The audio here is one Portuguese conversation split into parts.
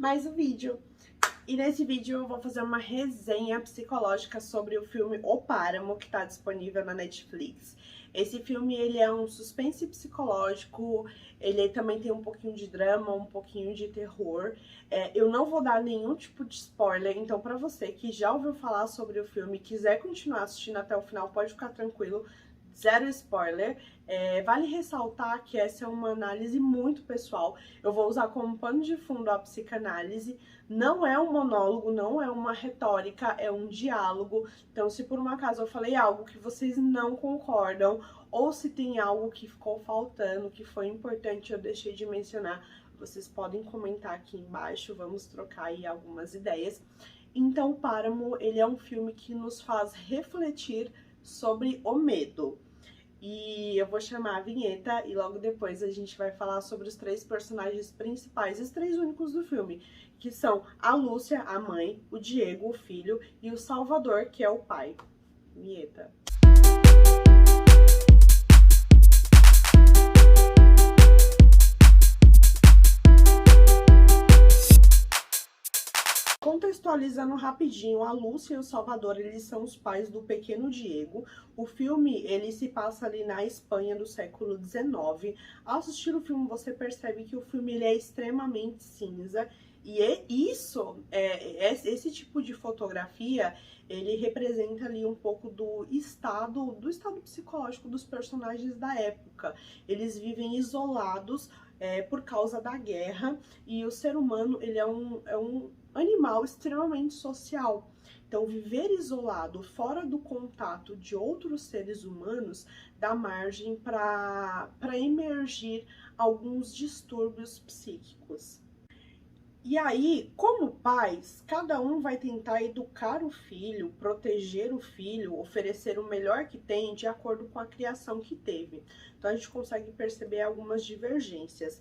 mais um vídeo. E nesse vídeo eu vou fazer uma resenha psicológica sobre o filme O Páramo, que está disponível na Netflix. Esse filme, ele é um suspense psicológico, ele também tem um pouquinho de drama, um pouquinho de terror. Eu não vou dar nenhum tipo de spoiler, então pra você que já ouviu falar sobre o filme e quiser continuar assistindo até o final, pode ficar tranquilo. Zero spoiler. Vale ressaltar que essa é uma análise muito pessoal. Eu vou usar como pano de fundo a psicanálise. Não é um monólogo, não é uma retórica, é um diálogo. Então, se por um acaso eu falei algo que vocês não concordam, ou se tem algo que ficou faltando, que foi importante, eu deixei de mencionar, vocês podem comentar aqui embaixo, vamos trocar aí algumas ideias. Então, o Páramo, ele é um filme que nos faz refletir sobre o medo. E eu vou chamar a vinheta e logo depois a gente vai falar sobre os três personagens principais, os três únicos do filme, que são a Lúcia, a mãe, o Diego, o filho, e o Salvador, que é o pai. Vinheta. Contextualizando rapidinho, a Lúcia e o Salvador, eles são os pais do pequeno Diego. O filme, ele se passa ali na Espanha do século XIX. Ao assistir o filme, você percebe que o filme ele é extremamente cinza. E esse tipo de fotografia, ele representa ali um pouco do estado psicológico dos personagens da época. Eles vivem isolados por causa da guerra, e o ser humano, ele é um animal extremamente social. Então, viver isolado, fora do contato de outros seres humanos, dá margem para emergir alguns distúrbios psíquicos. E aí, como pais, cada um vai tentar educar o filho, proteger o filho, oferecer o melhor que tem de acordo com a criação que teve. Então, a gente consegue perceber algumas divergências.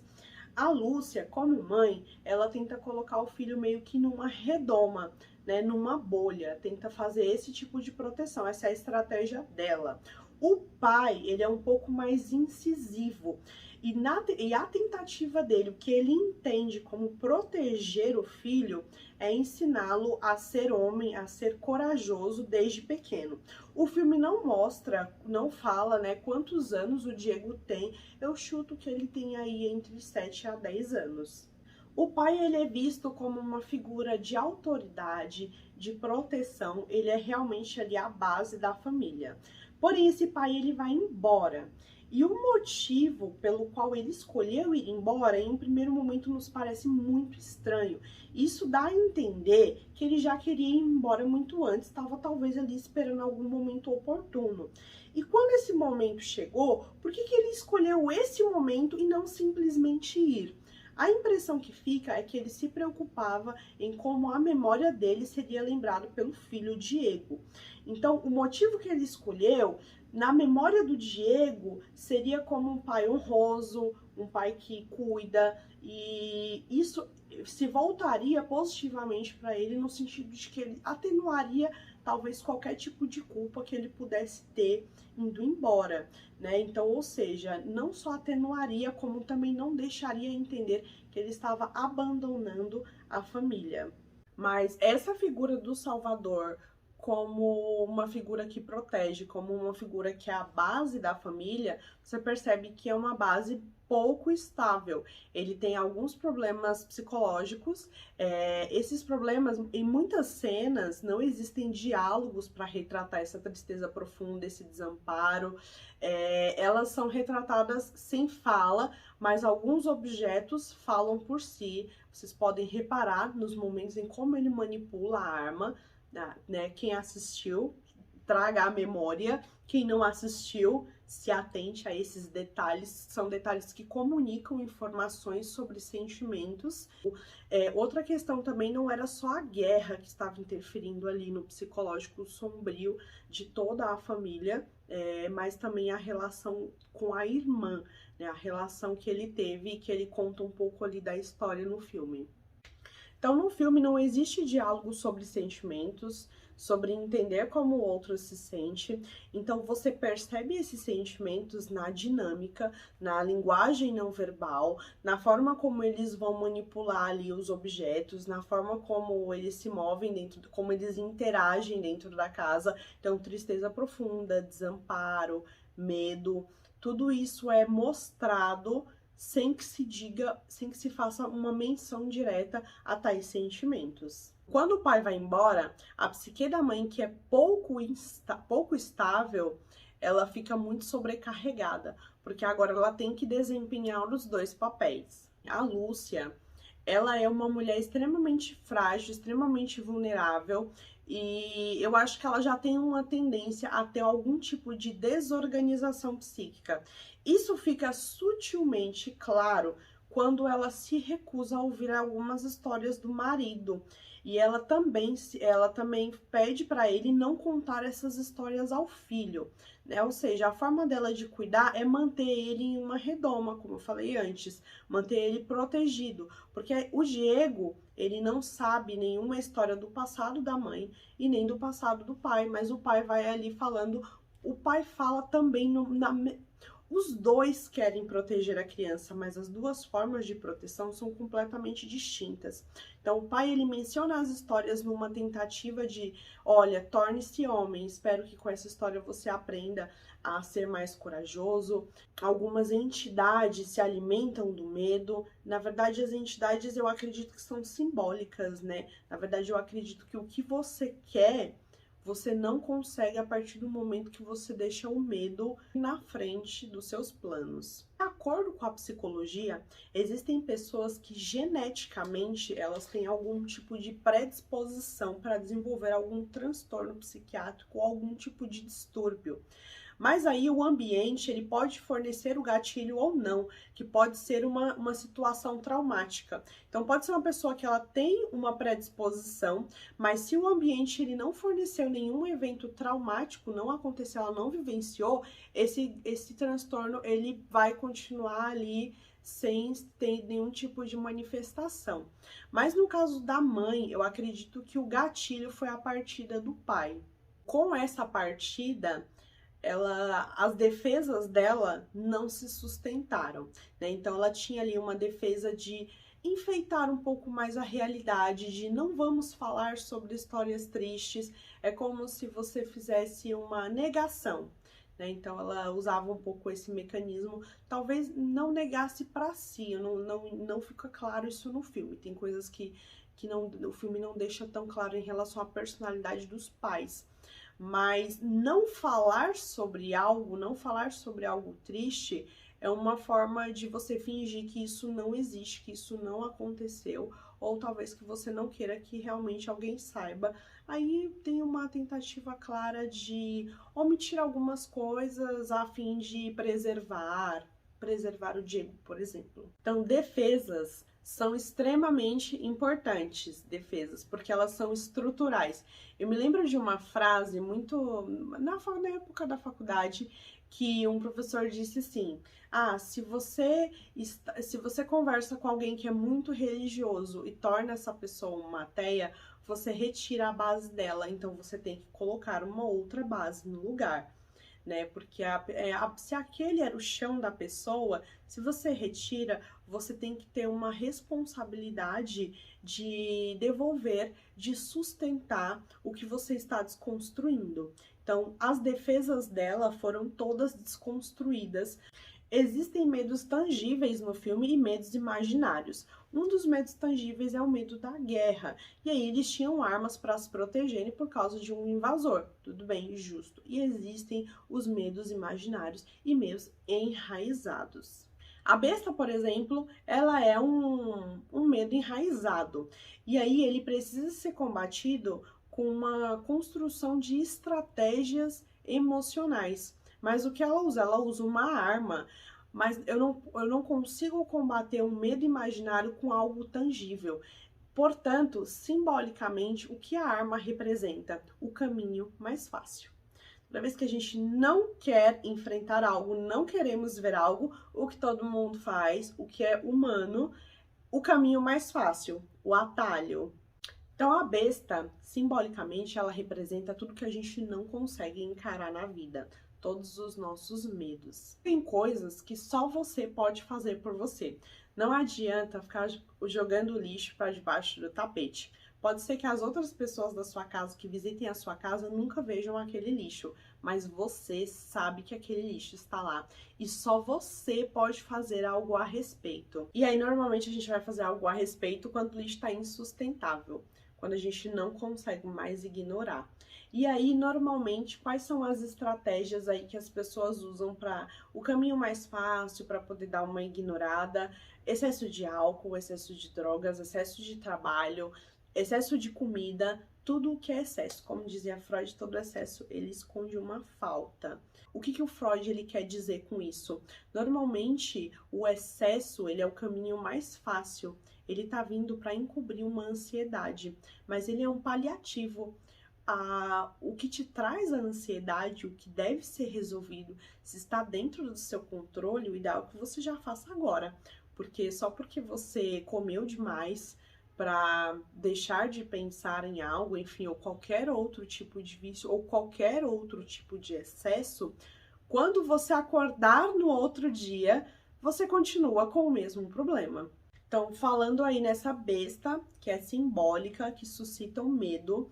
A Lúcia, como mãe, ela tenta colocar o filho meio que numa redoma, né, numa bolha, tenta fazer esse tipo de proteção, essa é a estratégia dela. O pai, ele é um pouco mais incisivo, e a tentativa dele, o que ele entende como proteger o filho, é ensiná-lo a ser homem, a ser corajoso desde pequeno. O filme não mostra, não fala, né, quantos anos o Diego tem. Eu chuto que ele tem aí entre 7 a 10 anos. O pai, ele é visto como uma figura de autoridade, de proteção, ele é realmente ali a base da família. Porém, esse pai, ele vai embora. E o motivo pelo qual ele escolheu ir embora, em primeiro momento, nos parece muito estranho. Isso dá a entender que ele já queria ir embora muito antes, estava talvez ali esperando algum momento oportuno. E quando esse momento chegou, por que ele escolheu esse momento e não simplesmente ir? A impressão que fica é que ele se preocupava em como a memória dele seria lembrada pelo filho Diego. Então, o motivo que ele escolheu, na memória do Diego, seria como um pai honroso, um pai que cuida, e isso se voltaria positivamente para ele no sentido de que ele atenuaria talvez qualquer tipo de culpa que ele pudesse ter indo embora, né? Então, ou seja, não só atenuaria, como também não deixaria entender que ele estava abandonando a família. Mas essa figura do Salvador como uma figura que protege, como uma figura que é a base da família, você percebe que é uma base pouco estável. Ele tem alguns problemas psicológicos. Esses problemas, em muitas cenas, não existem diálogos para retratar essa tristeza profunda, esse desamparo. Elas são retratadas sem fala, mas alguns objetos falam por si. Vocês podem reparar nos momentos em como ele manipula a arma, né? Quem assistiu, traga a memória. Quem não assistiu, se atente a esses detalhes. São detalhes que comunicam informações sobre sentimentos. Outra questão também não era só a guerra que estava interferindo ali no psicológico sombrio de toda a família, mas também a relação com a irmã, né? A relação que ele teve e que ele conta um pouco ali da história no filme. Então, no filme não existe diálogo sobre sentimentos, sobre entender como o outro se sente. Então, você percebe esses sentimentos na dinâmica, na linguagem não verbal, na forma como eles vão manipular ali os objetos, na forma como eles se movem dentro, como eles interagem dentro da casa. Então, tristeza profunda, desamparo, medo, tudo isso é mostrado sem que se diga, sem que se faça uma menção direta a tais sentimentos. Quando o pai vai embora, a psique da mãe, que é pouco estável, ela fica muito sobrecarregada, porque agora ela tem que desempenhar os dois papéis. A Lúcia, ela é uma mulher extremamente frágil, extremamente vulnerável, e eu acho que ela já tem uma tendência a ter algum tipo de desorganização psíquica. Isso fica sutilmente claro quando ela se recusa a ouvir algumas histórias do marido. E ela também pede para ele não contar essas histórias ao filho, né? Ou seja, a forma dela de cuidar é manter ele em uma redoma, como eu falei antes, manter ele protegido, porque o Diego, ele não sabe nenhuma história do passado da mãe e nem do passado do pai, mas o pai vai ali falando, o pai fala também os dois querem proteger a criança, mas as duas formas de proteção são completamente distintas. Então, o pai, ele menciona as histórias numa tentativa de, olha, torne-se homem, espero que com essa história você aprenda a ser mais corajoso. Algumas entidades se alimentam do medo. Na verdade, as entidades eu acredito que são simbólicas, né? Na verdade, eu acredito que o que você quer, você não consegue a partir do momento que você deixa o medo na frente dos seus planos. De acordo com a psicologia, existem pessoas que geneticamente elas têm algum tipo de predisposição para desenvolver algum transtorno psiquiátrico ou algum tipo de distúrbio. Mas aí o ambiente, ele pode fornecer o gatilho ou não, que pode ser uma situação traumática. Então, pode ser uma pessoa que ela tem uma predisposição, mas se o ambiente ele não forneceu nenhum evento traumático, não aconteceu, ela não vivenciou, esse transtorno, ele vai continuar ali sem ter nenhum tipo de manifestação. Mas no caso da mãe, eu acredito que o gatilho foi a partida do pai. Com essa partida, as defesas dela não se sustentaram, né? Então ela tinha ali uma defesa de enfeitar um pouco mais a realidade, de não vamos falar sobre histórias tristes, é como se você fizesse uma negação, né? Então ela usava um pouco esse mecanismo, talvez não negasse para si, não fica claro isso no filme, tem coisas que não, o filme não deixa tão claro em relação à personalidade dos pais. Mas não falar sobre algo triste é uma forma de você fingir que isso não existe, que isso não aconteceu, ou talvez que você não queira que realmente alguém saiba. Aí tem uma tentativa clara de omitir algumas coisas a fim de preservar o Diego, por exemplo. Então, defesas são extremamente importantes, defesas, porque elas são estruturais. Eu me lembro de uma frase muito na época da faculdade, que um professor disse assim: se você conversa com alguém que é muito religioso e torna essa pessoa uma ateia, você retira a base dela, então você tem que colocar uma outra base no lugar, né? Porque se aquele era o chão da pessoa, se você retira, você tem que ter uma responsabilidade de devolver, de sustentar o que você está desconstruindo. Então, as defesas dela foram todas desconstruídas. Existem medos tangíveis no filme e medos imaginários. Um dos medos tangíveis é o medo da guerra. E aí eles tinham armas para se protegerem por causa de um invasor. Tudo bem, justo. E existem os medos imaginários e medos enraizados. A besta, por exemplo, ela é um medo enraizado. E aí ele precisa ser combatido com uma construção de estratégias emocionais. Mas o que ela usa? Ela usa uma arma, mas eu não consigo combater um medo imaginário com algo tangível. Portanto, simbolicamente, o que a arma representa? O caminho mais fácil. Toda vez que a gente não quer enfrentar algo, não queremos ver algo, o que todo mundo faz, o que é humano, O caminho mais fácil, o atalho. Então, a besta, simbolicamente, ela representa tudo que a gente não consegue encarar na vida, todos os nossos medos. Tem coisas que só você pode fazer por você. Não adianta ficar jogando lixo para debaixo do tapete. Pode ser que as outras pessoas da sua casa que visitem a sua casa nunca vejam aquele lixo, mas você sabe que aquele lixo está lá e só você pode fazer algo a respeito. E aí, normalmente, a gente vai fazer algo a respeito quando o lixo está insustentável, quando a gente não consegue mais ignorar. E aí, normalmente, quais são as estratégias aí que as pessoas usam para o caminho mais fácil, para poder dar uma ignorada? Excesso de álcool, excesso de drogas, excesso de trabalho, excesso de comida, tudo o que é excesso. Como dizia Freud, todo excesso ele esconde uma falta. O que o Freud ele quer dizer com isso? Normalmente, o excesso ele é o caminho mais fácil. Ele tá vindo para encobrir uma ansiedade, mas ele é um paliativo. O que te traz a ansiedade, o que deve ser resolvido, se está dentro do seu controle, o ideal é que você já faça agora. Porque só porque você comeu demais para deixar de pensar em algo, enfim, ou qualquer outro tipo de vício, ou qualquer outro tipo de excesso, quando você acordar no outro dia, você continua com o mesmo problema. Então, falando aí nessa besta, que é simbólica, que suscita o medo,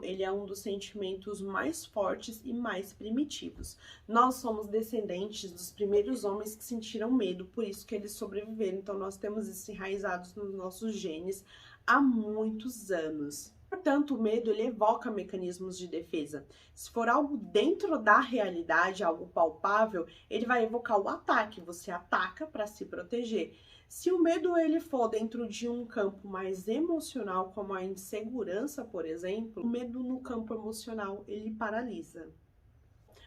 ele é um dos sentimentos mais fortes e mais primitivos. Nós somos descendentes dos primeiros homens que sentiram medo, por isso que eles sobreviveram. Então, nós temos isso enraizados nos nossos genes há muitos anos. Portanto, o medo, ele evoca mecanismos de defesa. Se for algo dentro da realidade, algo palpável, ele vai evocar o ataque. Você ataca para se proteger. Se o medo ele for dentro de um campo mais emocional, como a insegurança, por exemplo, o medo no campo emocional, ele paralisa.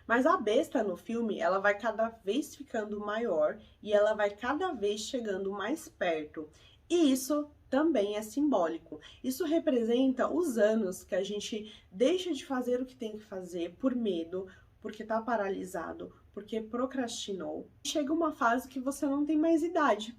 Mas a besta no filme, ela vai cada vez ficando maior e ela vai cada vez chegando mais perto. E isso também é simbólico. Isso representa os anos que a gente deixa de fazer o que tem que fazer por medo, porque está paralisado, porque procrastinou. Chega uma fase que você não tem mais idade.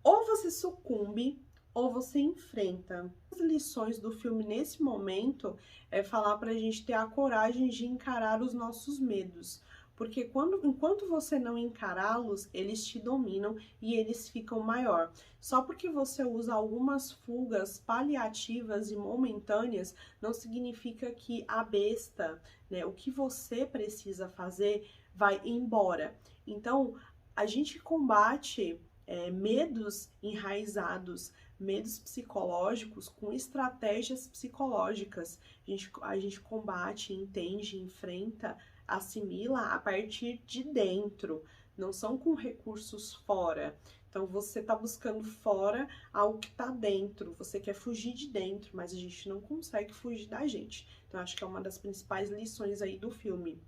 Ou você sucumbe, ou você enfrenta. As lições do filme nesse momento é falar pra gente ter a coragem de encarar os nossos medos. Porque enquanto você não encará-los, eles te dominam e eles ficam maior. Só porque você usa algumas fugas paliativas e momentâneas, não significa que a besta, né, o que você precisa fazer, vai embora. Então, a gente combate medos enraizados, medos psicológicos com estratégias psicológicas. A gente combate, entende, enfrenta, assimila a partir de dentro, não são com recursos fora. Então você está buscando fora algo que está dentro, você quer fugir de dentro, mas a gente não consegue fugir da gente. Então acho que é uma das principais lições aí do filme.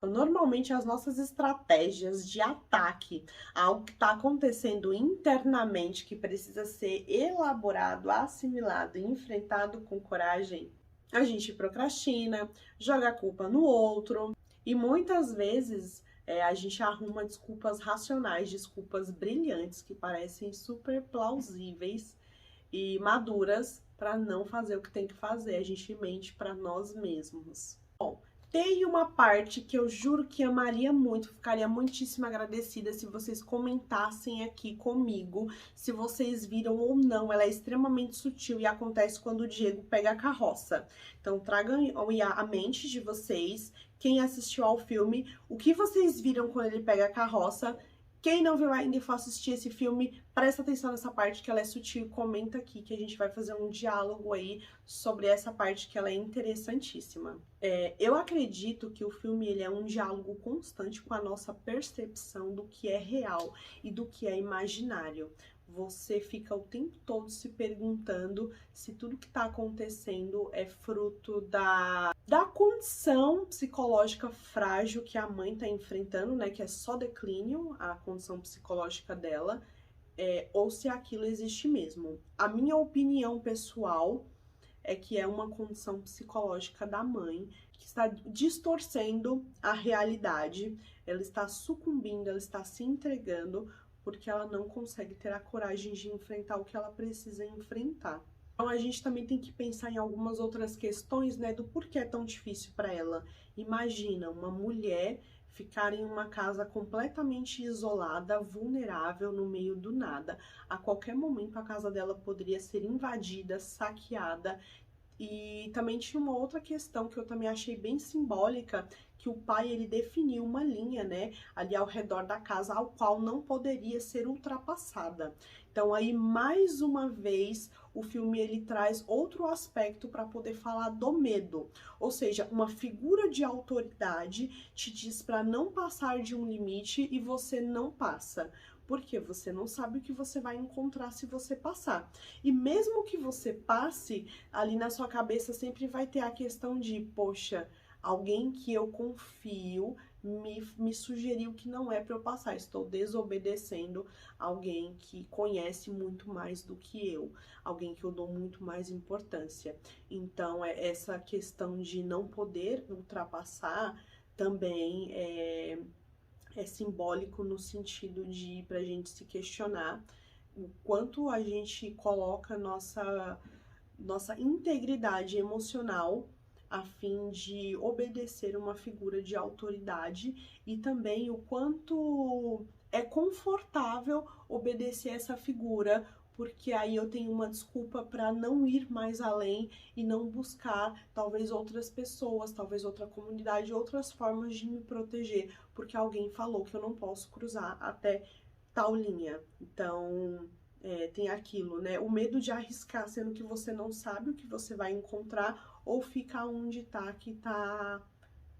Normalmente, as nossas estratégias de ataque a algo que está acontecendo internamente, que precisa ser elaborado, assimilado e enfrentado com coragem, a gente procrastina, joga a culpa no outro e muitas vezes a gente arruma desculpas racionais, desculpas brilhantes que parecem super plausíveis e maduras para não fazer o que tem que fazer. A gente mente para nós mesmos. Bom, tem uma parte que eu juro que amaria muito, ficaria muitíssimo agradecida se vocês comentassem aqui comigo, se vocês viram ou não. Ela é extremamente sutil e acontece quando o Diego pega a carroça. Então tragam à mente de vocês, quem assistiu ao filme, o que vocês viram quando ele pega a carroça. Quem não viu ainda e for assistir esse filme, presta atenção nessa parte que ela é sutil, comenta aqui que a gente vai fazer um diálogo aí sobre essa parte que ela é interessantíssima. Eu acredito que o filme ele é um diálogo constante com a nossa percepção do que é real e do que é imaginário. Você fica o tempo todo se perguntando se tudo que está acontecendo é fruto da condição psicológica frágil que a mãe está enfrentando, né? Que é só declínio, a condição psicológica dela, ou se aquilo existe mesmo. A minha opinião pessoal é que é uma condição psicológica da mãe que está distorcendo a realidade, ela está sucumbindo, ela está se entregando porque ela não consegue ter a coragem de enfrentar o que ela precisa enfrentar. Então a gente também tem que pensar em algumas outras questões, né, do porquê é tão difícil para ela. Imagina uma mulher ficar em uma casa completamente isolada, vulnerável, no meio do nada. A qualquer momento a casa dela poderia ser invadida, saqueada. E também tinha uma outra questão que eu também achei bem simbólica, que o pai ele definiu uma linha, né, ali ao redor da casa, ao qual não poderia ser ultrapassada. Então aí mais uma vez o filme ele traz outro aspecto para poder falar do medo, ou seja, uma figura de autoridade te diz para não passar de um limite e você não passa. Porque você não sabe o que você vai encontrar se você passar. E mesmo que você passe, ali na sua cabeça sempre vai ter a questão de, poxa, alguém que eu confio me sugeriu que não é para eu passar, estou desobedecendo alguém que conhece muito mais do que eu, alguém que eu dou muito mais importância. Então, essa questão de não poder ultrapassar também é simbólico no sentido de pra gente se questionar o quanto a gente coloca nossa integridade emocional a fim de obedecer uma figura de autoridade e também o quanto é confortável obedecer essa figura, porque aí eu tenho uma desculpa para não ir mais além e não buscar talvez outras pessoas, talvez outra comunidade, outras formas de me proteger, porque alguém falou que eu não posso cruzar até tal linha. Então, tem aquilo, né? O medo de arriscar, sendo que você não sabe o que você vai encontrar, ou ficar onde tá, que tá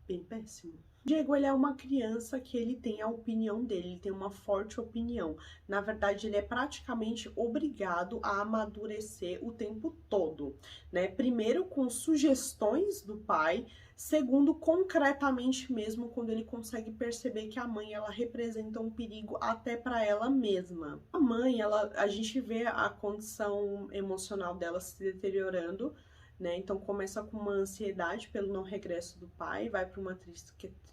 bem péssimo. Diego, ele é uma criança que ele tem a opinião dele, ele tem uma forte opinião. Na verdade, ele é praticamente obrigado a amadurecer o tempo todo, né? Primeiro com sugestões do pai, segundo concretamente mesmo quando ele consegue perceber que a mãe ela representa um perigo até para ela mesma. A mãe, a gente vê a condição emocional dela se deteriorando, né? Então começa com uma ansiedade pelo não regresso do pai, vai para uma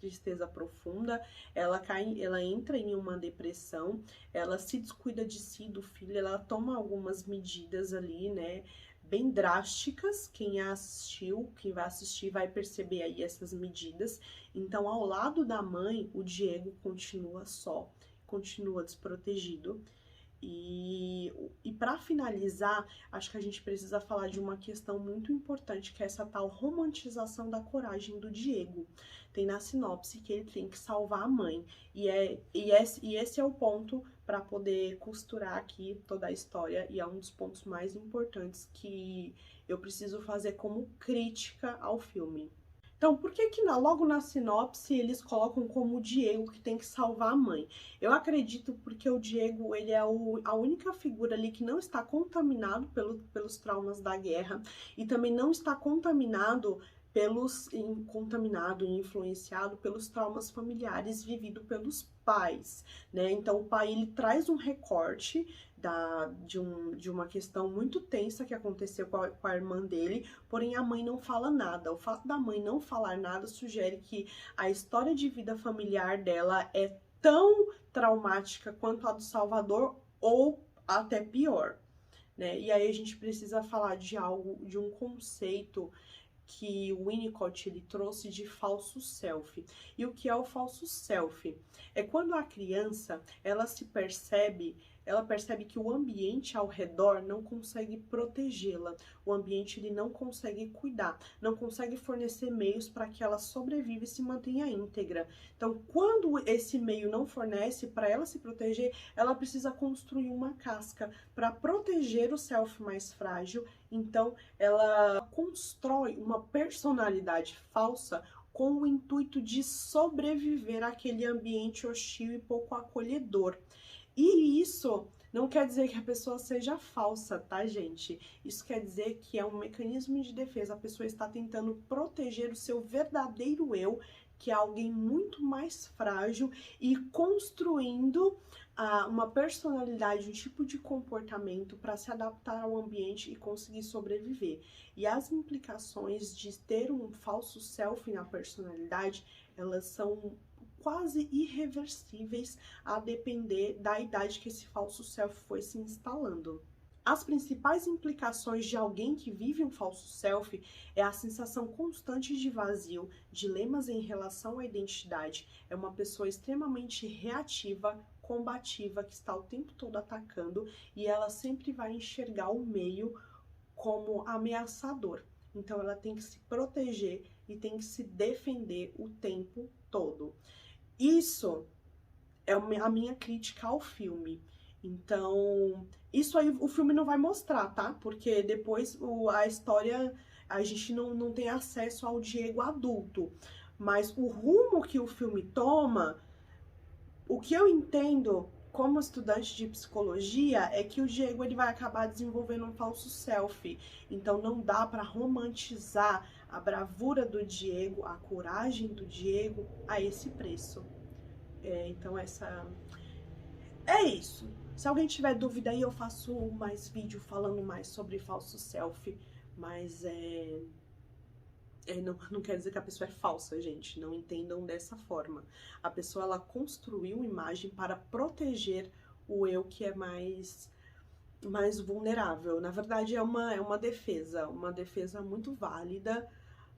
tristeza profunda, ela entra em uma depressão, ela se descuida de si, do filho, ela toma algumas medidas ali, né? Bem drásticas. Quem assistiu, quem vai assistir vai perceber aí essas medidas. Então, ao lado da mãe, o Diego continua só, continua desprotegido. E para finalizar, acho que a gente precisa falar de uma questão muito importante, que é essa tal romantização da coragem do Diego. Tem na sinopse que ele tem que salvar a mãe. E esse é o ponto para poder costurar aqui toda a história, e é um dos pontos mais importantes que eu preciso fazer como crítica ao filme. Então, por que que logo na sinopse eles colocam como o Diego que tem que salvar a mãe? Eu acredito porque o Diego, ele é a única figura ali que não está contaminado pelos traumas da guerra e também não está contaminado e influenciado pelos traumas familiares vividos pelos pais, né? Então o pai ele traz um recorte de uma questão muito tensa que aconteceu com a irmã dele, porém a mãe não fala nada. O fato da mãe não falar nada sugere que a história de vida familiar dela é tão traumática quanto a do Salvador ou até pior, né? E aí a gente precisa falar de um conceito que o Winnicott ele trouxe de falso self. E o que é o falso self? É quando a criança ela percebe que o ambiente ao redor não consegue protegê-la, o ambiente ele não consegue cuidar, não consegue fornecer meios para que ela sobreviva e se mantenha íntegra. Então, quando esse meio não fornece para ela se proteger, ela precisa construir uma casca para proteger o self mais frágil. Então, ela constrói uma personalidade falsa com o intuito de sobreviver àquele ambiente hostil e pouco acolhedor. E isso não quer dizer que a pessoa seja falsa, tá, gente? Isso quer dizer que é um mecanismo de defesa. A pessoa está tentando proteger o seu verdadeiro eu, que é alguém muito mais frágil, e construindo uma personalidade, um tipo de comportamento para se adaptar ao ambiente e conseguir sobreviver. E as implicações de ter um falso self na personalidade, elas são quase irreversíveis a depender da idade que esse falso self foi se instalando. As principais implicações de alguém que vive um falso self é a sensação constante de vazio, dilemas em relação à identidade, é uma pessoa extremamente reativa, combativa, que está o tempo todo atacando e ela sempre vai enxergar o meio como ameaçador. Então ela tem que se proteger e tem que se defender o tempo todo. Isso é a minha crítica ao filme. Então, isso aí o filme não vai mostrar, tá? Porque depois a história, a gente não tem acesso ao Diego adulto. Mas o rumo que o filme toma, o que eu entendo como estudante de psicologia é que o Diego ele vai acabar desenvolvendo um falso self. Então não dá para romantizar a bravura do Diego, a coragem do Diego a esse preço. Então é isso. Se alguém tiver dúvida aí, eu faço mais vídeo falando mais sobre falso self, mas não quer dizer que a pessoa é falsa, gente. Não entendam dessa forma. A pessoa, ela construiu uma imagem para proteger o eu que é mais vulnerável. Na verdade, é uma defesa muito válida,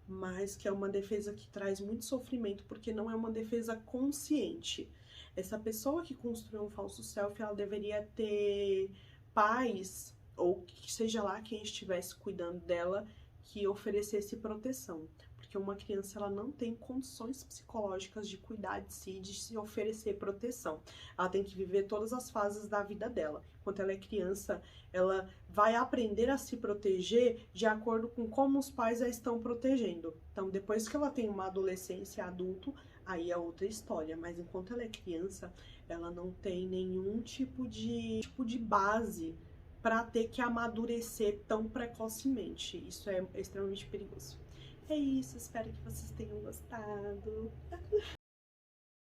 mas que é uma defesa que traz muito sofrimento, porque não é uma defesa consciente. Essa pessoa que construiu um falso self, ela deveria ter pais, ou que seja lá quem estivesse cuidando dela, que oferecesse proteção. Porque uma criança, ela não tem condições psicológicas de cuidar de si, de se oferecer proteção. Ela tem que viver todas as fases da vida dela. Enquanto ela é criança, ela vai aprender a se proteger de acordo com como os pais a estão protegendo. Então, depois que ela tem uma adolescência adulto, aí é outra história. Mas enquanto ela é criança, ela não tem nenhum tipo de base para ter que amadurecer tão precocemente. Isso é extremamente perigoso. É isso, espero que vocês tenham gostado.